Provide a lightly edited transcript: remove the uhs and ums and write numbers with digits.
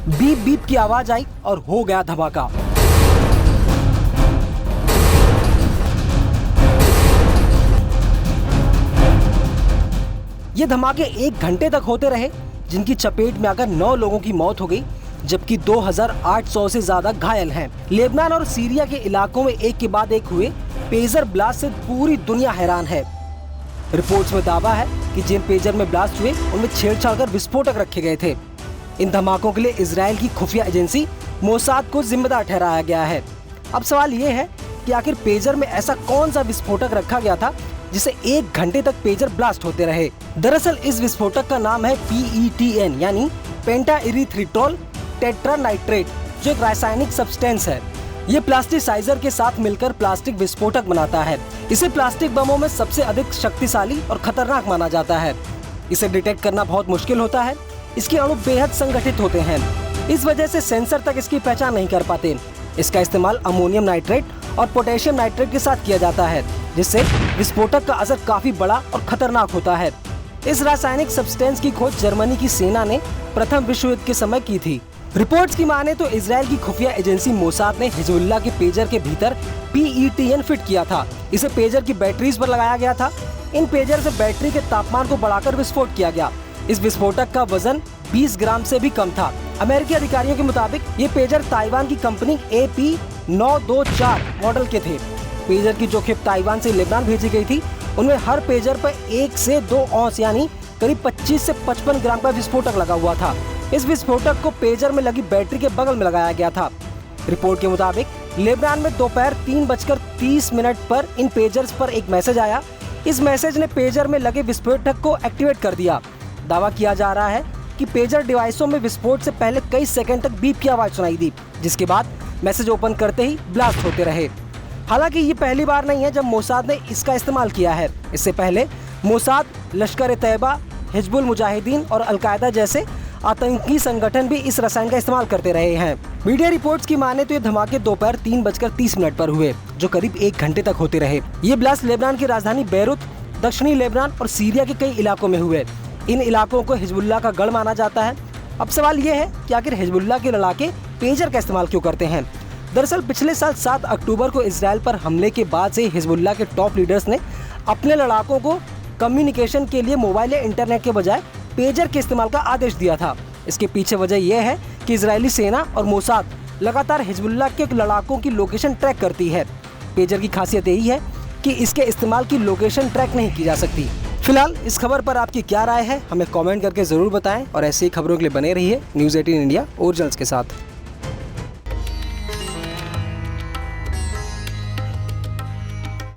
Beep beep की आवाज आई और हो गया धमाका। ये धमाके 1 घंटे तक होते रहे, जिनकी चपेट में आकर 9 लोगों की मौत हो गई, जबकि 2800 से ज्यादा घायल हैं। लेबनान और सीरिया के इलाकों में एक के बाद एक हुए पेजर ब्लास्ट से पूरी दुनिया हैरान है। रिपोर्ट्स में दावा है कि जिन पेजर में ब्लास्ट हुए उनमें छेड़छाड़ कर विस्फोटक रखे गए थे। इन धमाकों के लिए इजराइल की खुफिया एजेंसी मोसाद को जिम्मेदार ठहराया गया है। अब सवाल ये है कि आखिर पेजर में ऐसा कौन सा विस्फोटक रखा गया था जिसे 1 घंटे तक पेजर ब्लास्ट होते रहे। दरअसल इस विस्फोटक का नाम है PETN यानी पेंटा इरीथ्रिटोल टेट्रानाइट्रेट, जो एक रासायनिक सब्सटेंस है। ये प्लास्टिसाइजर के साथ मिलकर प्लास्टिक विस्फोटक बनाता है। इसे प्लास्टिक बमों में सबसे अधिक शक्तिशाली और खतरनाक माना जाता है। इसे डिटेक्ट करना बहुत मुश्किल होता है। इसके अणु बेहद संगठित होते हैं, इस वजह से सेंसर तक इसकी पहचान नहीं कर पाते। इसका इस्तेमाल अमोनियम नाइट्रेट और पोटेशियम नाइट्रेट के साथ किया जाता है, जिससे विस्फोटक का असर काफी बड़ा और खतरनाक होता है। इस रासायनिक सब्सटेंस की खोज जर्मनी की सेना ने प्रथम विश्व युद्ध के समय की थी। रिपोर्ट्स की माने तो इजराइल की खुफिया एजेंसी मोसाद ने हिजबुल्लाह के पेजर के भीतर PETN फिट किया था। इसे पेजर की बैटरीज पर लगाया गया था। इन पेजर से बैटरी के तापमान को बढ़ाकर विस्फोट किया गया। इस विस्फोटक का वजन 20 ग्राम से भी कम था। अमेरिकी अधिकारियों के मुताबिक ये पेजर ताइवान की कंपनी AP924 मॉडल के थे। पेजर की जो खेप ताइवान से लेबनान भेजी गई थी, उनमें हर पेजर पर 1 से 2 औंस यानी करीब 25 से 55 ग्राम का विस्फोटक लगा हुआ था। इस विस्फोटक को पेजर में लगी बैटरी के बगल में लगाया गया था। रिपोर्ट के मुताबिक लेबनान में दोपहर 3:30 पर इन पेजर्स पर एक मैसेज आया। इस मैसेज ने पेजर में लगे विस्फोटक को एक्टिवेट कर दिया। दावा किया जा रहा है कि पेजर डिवाइसों में विस्फोट से पहले कई सेकंड तक बीप की आवाज सुनाई दी, जिसके बाद मैसेज ओपन करते ही ब्लास्ट होते रहे। हालांकि ये पहली बार नहीं है जब मोसाद ने इसका इस्तेमाल किया है। इससे पहले मोसाद, लश्कर-ए-तैयबा, हिजबुल मुजाहिदीन और अल-कायदा जैसे आतंकी संगठन भी इस रसायन का इस्तेमाल करते रहे हैं। मीडिया रिपोर्ट्स की माने तो ये धमाके दोपहर 3:30 पर हुए, जो करीब 1 घंटे तक होते रहे। ये ब्लास्ट लेबनान की राजधानी बेरूत, दक्षिणी लेबनान और सीरिया के कई इलाकों में हुए। इन इलाकों को हिजबुल्लाह का गढ़ माना जाता है। अब सवाल ये है कि आखिर हिजबुल्लाह के लड़ाके पेजर का इस्तेमाल क्यों करते हैं। दरअसल पिछले साल 7 अक्टूबर को इजराइल पर हमले के बाद से हिजबुल्लाह के टॉप लीडर्स ने अपने लड़ाकों को कम्युनिकेशन के लिए मोबाइल या इंटरनेट के बजाय पेजर के इस्तेमाल का आदेश दिया था। इसके पीछे वजह यह है कि इजरायली सेना और मोसाद लगातार हिजबुल्लाह के लड़ाकों की लोकेशन ट्रैक करती है। पेजर की खासियत यही है कि इसके इस्तेमाल की लोकेशन ट्रैक नहीं की जा सकती। फिलहाल इस खबर पर आपकी क्या राय है, हमें कमेंट करके जरूर बताएं और ऐसी ही खबरों के लिए बने रहिए न्यूज़ 18 इंडिया ओरिजिनल्स के साथ।